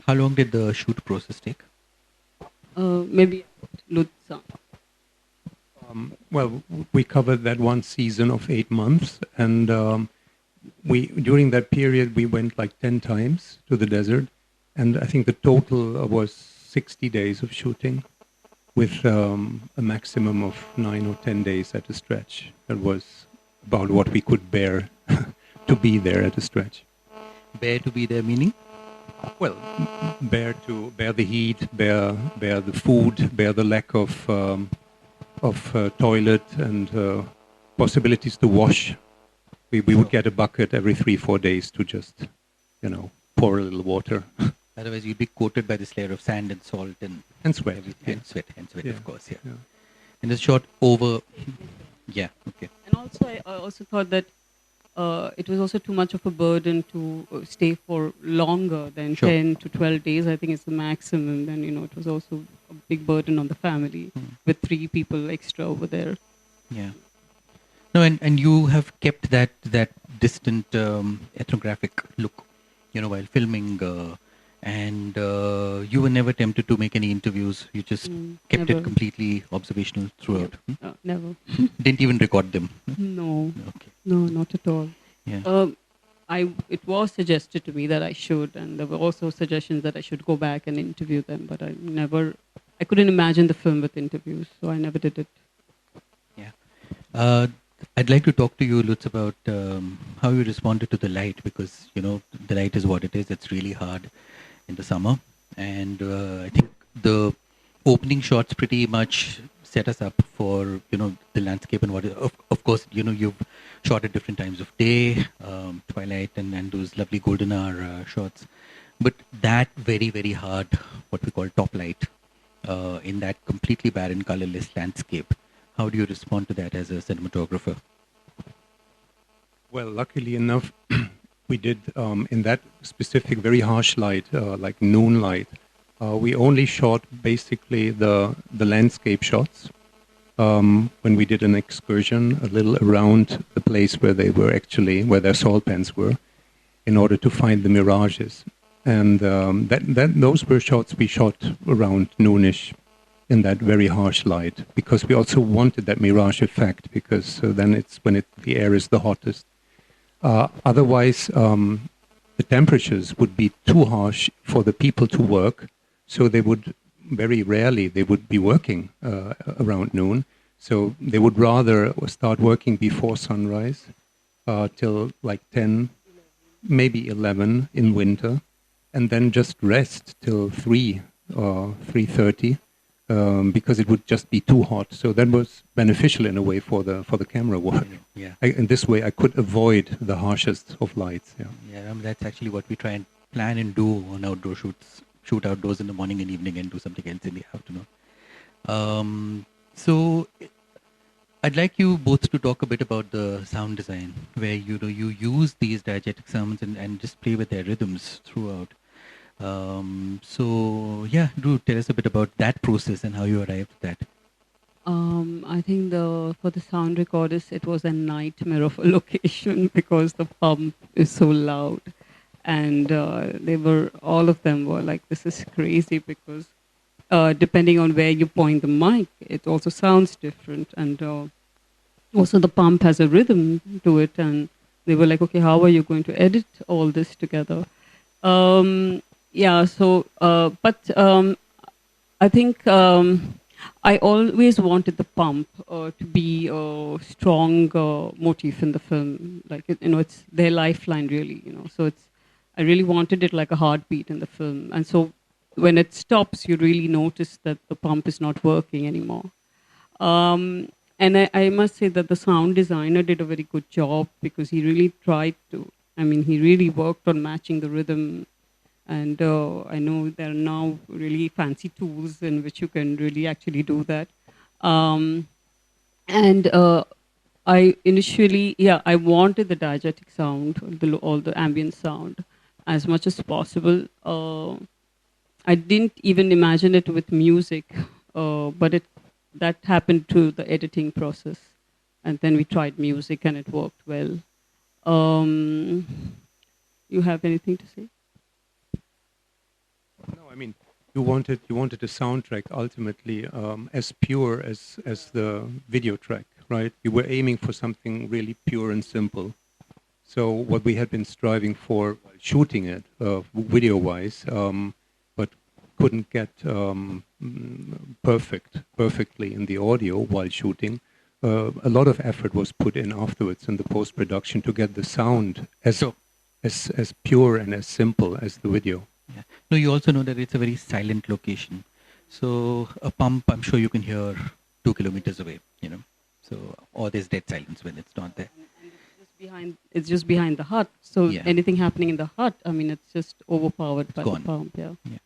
How long did the shoot process take? Maybe Lutza. Well, we covered that one season of 8 months, and we during that period we went like 10 times to the desert, and I think the total was 60 days of shooting, with a maximum of 9 or 10 days at a stretch. That was about what we could bear to be there at a stretch. Bear to be there meaning? Well, bear the heat, bear the food, bear the lack of toilet and possibilities to wash. We would get a bucket every 3-4 days to just, pour a little water. Otherwise, you'd be coated by this layer of sand and salt and sweat. everything. And sweat, Yeah. of course, yeah. Yeah. And it's shot over. Yeah, okay. And also, I also thought that it was also too much of a burden to stay for longer than Sure. 10 to 12 days. I think it's the maximum. Then, it was also a big burden on the family with 3 people extra over there. Yeah. No, and you have kept that distant ethnographic look, while filming, and you were never tempted to make any interviews. You just kept Never. it completely observational throughout. Never. Didn't even record them. No. Okay. No, not at all. Yeah. It was suggested to me that I should, and there were also suggestions that I should go back and interview them, but I couldn't imagine the film with interviews, so I never did it. Yeah. I'd like to talk to you, Lutz, about how you responded to the light, because, the light is what it is. It's really hard in the summer. And I think the opening shots pretty much set us up for, the landscape and what is, of course, you've shot at different times of day, twilight and those lovely golden hour shots. But that very, very hard, what we call top light, in that completely barren, colorless landscape. How do you respond to that as a cinematographer? Well, luckily enough, we did in that specific very harsh light, like noon light. We only shot basically the landscape shots when we did an excursion a little around the place where their salt pans were, in order to find the mirages. And those were shots we shot around noonish, in that very harsh light, because we also wanted that mirage effect, because then it's when the air is the hottest. Otherwise, the temperatures would be too harsh for the people to work, so they would very rarely be working around noon. So they would rather start working before sunrise till like 10, maybe 11 in winter, and then just rest till 3 or 3:30. Because it would just be too hot. So that was beneficial in a way for the camera work. Yeah. In this way, I could avoid the harshest of lights. Yeah. Yeah, that's actually what we try and plan and do on outdoor shoots. Shoot outdoors in the morning and evening, and do something else in the afternoon. So I'd like you both to talk a bit about the sound design, where you use these diegetic sounds and just play with their rhythms throughout. So yeah, do tell us a bit about that process and how you arrived at that. I think for the sound recorders, it was a nightmare of a location because the pump is so loud, and all of them were like, this is crazy, because depending on where you point the mic, it also sounds different, and also the pump has a rhythm to it, and they were like, okay, how are you going to edit all this together? I think I always wanted the pump to be a strong motif in the film. Like, it's their lifeline, really. So I really wanted it like a heartbeat in the film. And so when it stops, you really notice that the pump is not working anymore. And I must say that the sound designer did a very good job, because he really tried to. He really worked on matching the rhythm. And I know there are now really fancy tools in which you can really actually do that. I initially, I wanted the diegetic sound, all the ambient sound, as much as possible. I didn't even imagine it with music, but that happened through the editing process. And then we tried music, and it worked well. You have anything to say? I mean, you wanted a soundtrack ultimately as pure as the video track, right? You were aiming for something really pure and simple. So what we had been striving for while shooting it, video-wise, but couldn't get perfectly in the audio while shooting. A lot of effort was put in afterwards in the post-production to get the sound So, as pure and as simple as the video. yeah. No, you also know that it's a very silent location. So a pump, I'm sure you can hear 2 kilometers away, you know. So, or there's dead silence when it's not there. And it's just behind the hut. So Yeah. anything happening in the hut, I mean, it's just overpowered by gone. the pump. Yeah. Yeah.